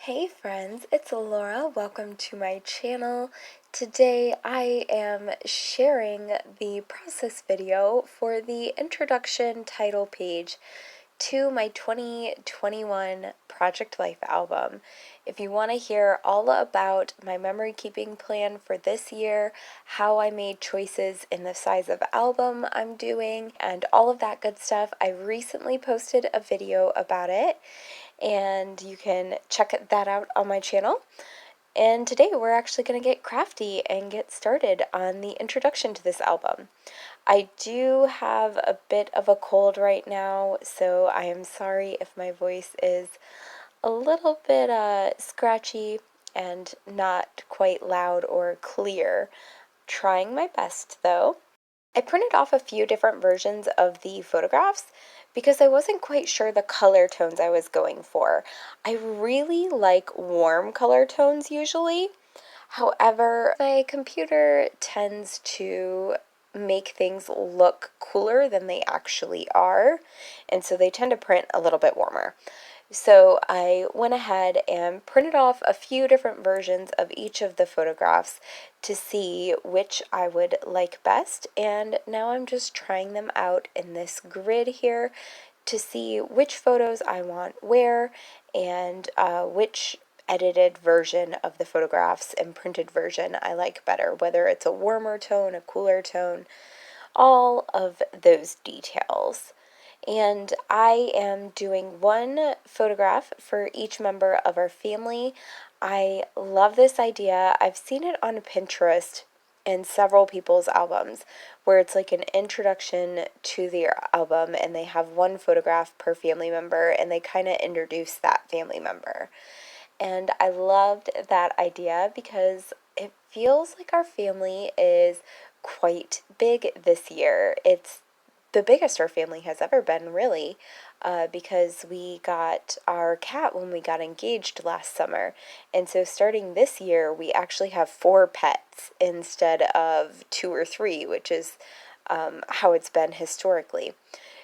Hey friends, it's Laura. Welcome to my channel. Today I am sharing the process video for the introduction title page to my 2021 Project Life album. If you want to hear all about my memory keeping plan for this year, how I made choices in the size of album I'm doing, and all of that good stuff, I recently posted a video about it, and you can check that out on my channel. And today we're actually going to get crafty and get started on the introduction to this album. I do have a bit of a cold right now, so I am sorry if my voice is a little bit scratchy and not quite loud or clear. Trying my best though. I printed off a few different versions of the photographs because I wasn't quite sure the color tones I was going for. I really like warm color tones usually. However, my computer tends to make things look cooler than they actually are, and so they tend to print a little bit warmer. So I went ahead and printed off a few different versions of each of the photographs to see which I would like best, and now I'm just trying them out in this grid here to see which photos I want where and which edited version of the photographs and printed version I like better, whether it's a warmer tone, a cooler tone, all of those details. And I am doing one photograph for each member of our family. I love this idea. I've seen it on Pinterest in several people's albums where it's like an introduction to their album and they have one photograph per family member and they kind of introduce that family member. And I loved that idea because it feels like our family is quite big this year. It's the biggest our family has ever been, really, because we got our cat when we got engaged last summer. And so starting this year, we actually have 4 pets instead of 2 or 3, which is how it's been historically.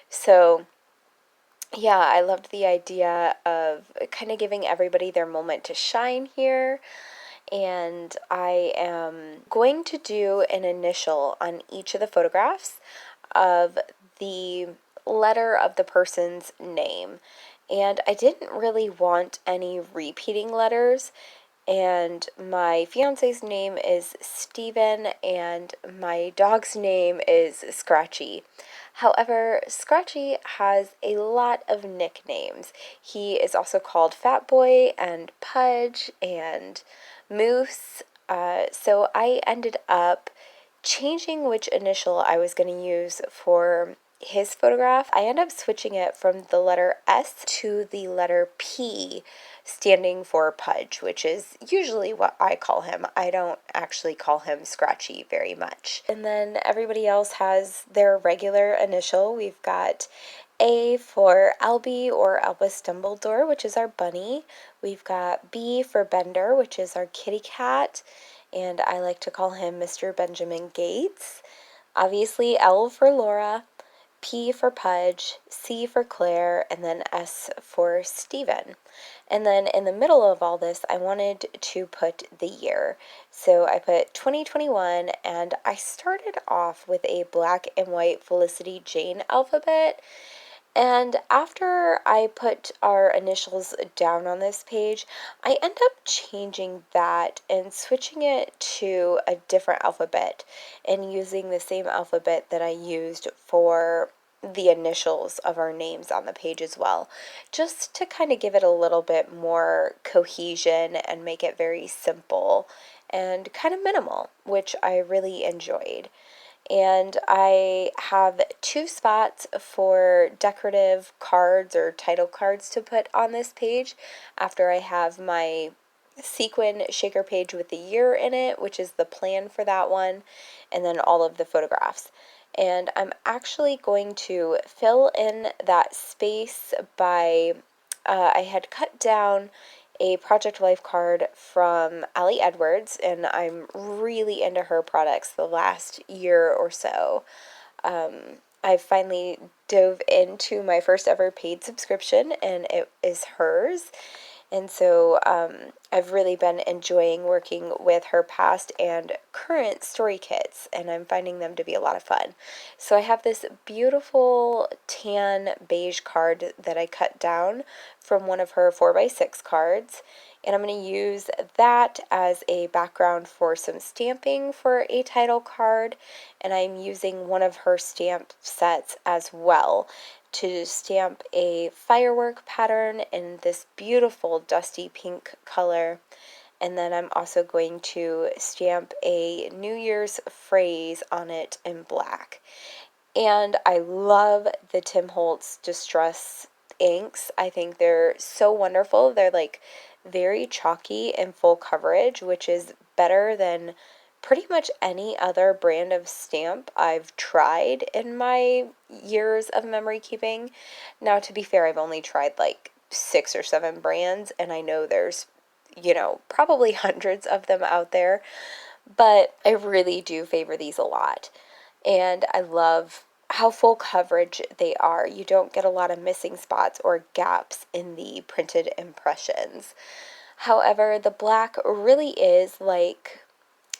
So yeah, I loved the idea of kind of giving everybody their moment to shine here. And I am going to do an initial on each of the photographs of the letter of the person's name. And I didn't really want any repeating letters. And my fiance's name is Steven, and my dog's name is Scratchy. However, Scratchy has a lot of nicknames. He is also called Fat Boy and Pudge and Moose. So I ended up changing which initial I was going to use for his photograph. I ended up switching it from the letter S to the letter P, standing for Pudge, which is usually what I call him. I don't actually call him Scratchy very much. And then everybody else has their regular initial. We've got A for Albie or Albus Dumbledore, which is our bunny. We've got B for Bender, which is our kitty cat, and I like to call him Mr. Benjamin Gates. Obviously, L for Laura, P for Pudge, C for Claire, and then S for Stephen. And then in the middle of all this, I wanted to put the year. So I put 2021, and I started off with a black and white Felicity Jane alphabet. And after I put our initials down on this page, I end up changing that and switching it to a different alphabet and using the same alphabet that I used for the initials of our names on the page as well, just to kind of give it a little bit more cohesion and make it very simple and kind of minimal, which I really enjoyed. And I have 2 spots for decorative cards or title cards to put on this page after I have my sequin shaker page with the year in it, which is the plan for that one, and then all of the photographs. And I'm actually going to fill in that space by, I had cut down a Project Life card from Allie Edwards, and I'm really into her products the last year or so. I finally dove into my first ever paid subscription, and it is hers. And so I've really been enjoying working with her past and current story kits, and I'm finding them to be a lot of fun. So I have this beautiful tan beige card that I cut down from one of her 4x6 cards, and I'm going to use that as a background for some stamping for a title card, and I'm using one of her stamp sets as well to stamp a firework pattern in this beautiful dusty pink color. And then I'm also going to stamp a New Year's phrase on it in black. And I love the Tim Holtz Distress inks. I think they're so wonderful. They're like very chalky and full coverage, which is better than pretty much any other brand of stamp I've tried in my years of memory keeping. Now, to be fair, I've only tried like 6 or 7 brands, and I know there's, probably hundreds of them out there, but I really do favor these a lot. And I love how full coverage they are. You don't get a lot of missing spots or gaps in the printed impressions. However, the black really is like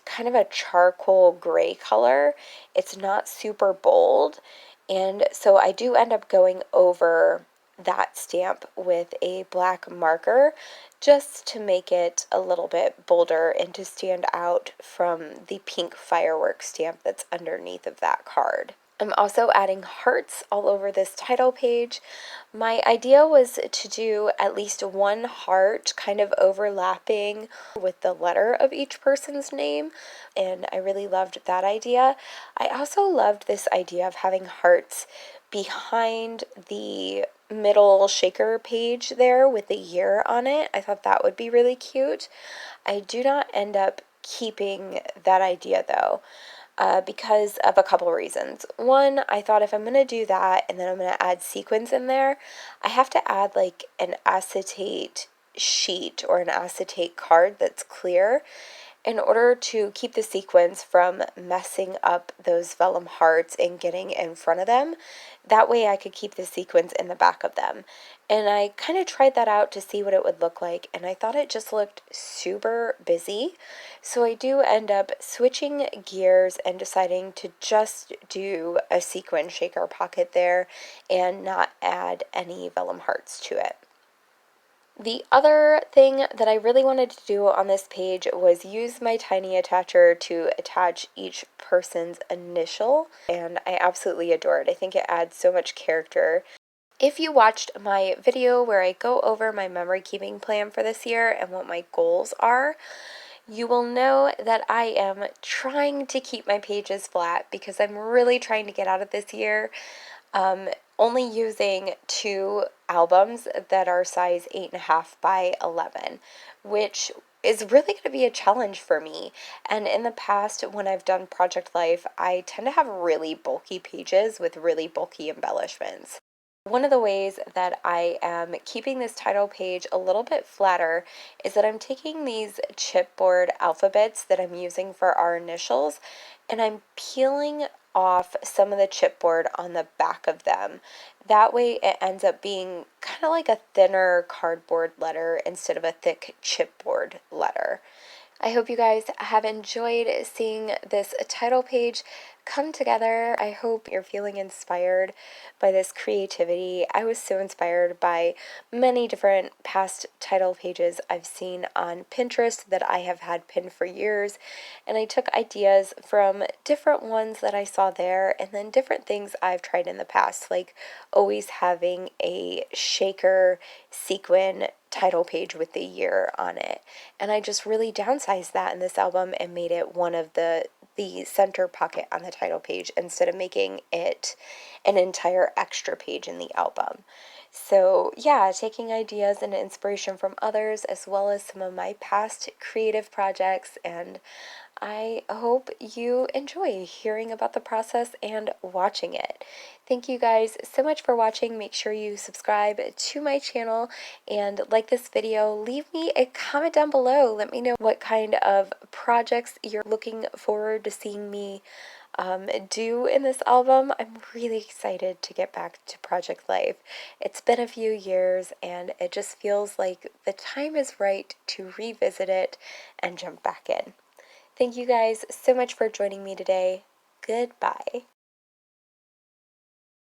kind of a charcoal gray color. It's not super bold, and so I do end up going over that stamp with a black marker just to make it a little bit bolder and to stand out from the pink firework stamp that's underneath of that card. I'm also adding hearts all over this title page. My idea was to do at least one heart kind of overlapping with the letter of each person's name, and I really loved that idea. I also loved this idea of having hearts behind the middle shaker page there with the year on it. I thought that would be really cute. I do not end up keeping that idea though. Because of a couple reasons. One, I thought if I'm going to do that and then I'm going to add sequins in there, I have to add like an acetate sheet or an acetate card that's clear in order to keep the sequins from messing up those vellum hearts and getting in front of them. That way I could keep the sequins in the back of them. And I kind of tried that out to see what it would look like, and I thought it just looked super busy. So I do end up switching gears and deciding to just do a sequin shaker pocket there and not add any vellum hearts to it. The other thing that I really wanted to do on this page was use my tiny attacher to attach each person's initial, and I absolutely adore it. I think it adds so much character. If you watched my video where I go over my memory keeping plan for this year and what my goals are, you will know that I am trying to keep my pages flat because I'm really trying to get out of this year only using 2 albums that are size 8.5 by 11, which is really going to be a challenge for me. And in the past, when I've done Project Life, I tend to have really bulky pages with really bulky embellishments. One of the ways that I am keeping this title page a little bit flatter is that I'm taking these chipboard alphabets that I'm using for our initials, and I'm peeling off some of the chipboard on the back of them. That way it ends up being kind of like a thinner cardboard letter instead of a thick chipboard letter. I hope you guys have enjoyed seeing this title page come together. I hope you're feeling inspired by this creativity. I was so inspired by many different past title pages I've seen on Pinterest that I have had pinned for years, and I took ideas from different ones that I saw there and then different things I've tried in the past, like always having a shaker sequin title page with the year on it. And I just really downsized that in this album and made it one of the center pocket on the title page instead of making it an entire extra page in the album. So yeah, taking ideas and inspiration from others as well as some of my past creative projects, and I hope you enjoy hearing about the process and watching it. Thank you guys so much for watching. Make sure you subscribe to my channel and like this video. Leave me a comment down below. Let me know what kind of projects you're looking forward to seeing me do in this album, I'm really excited to get back to Project Life. It's been a few years and it just feels like the time is right to revisit it and jump back in. Thank you guys so much for joining me today. Goodbye.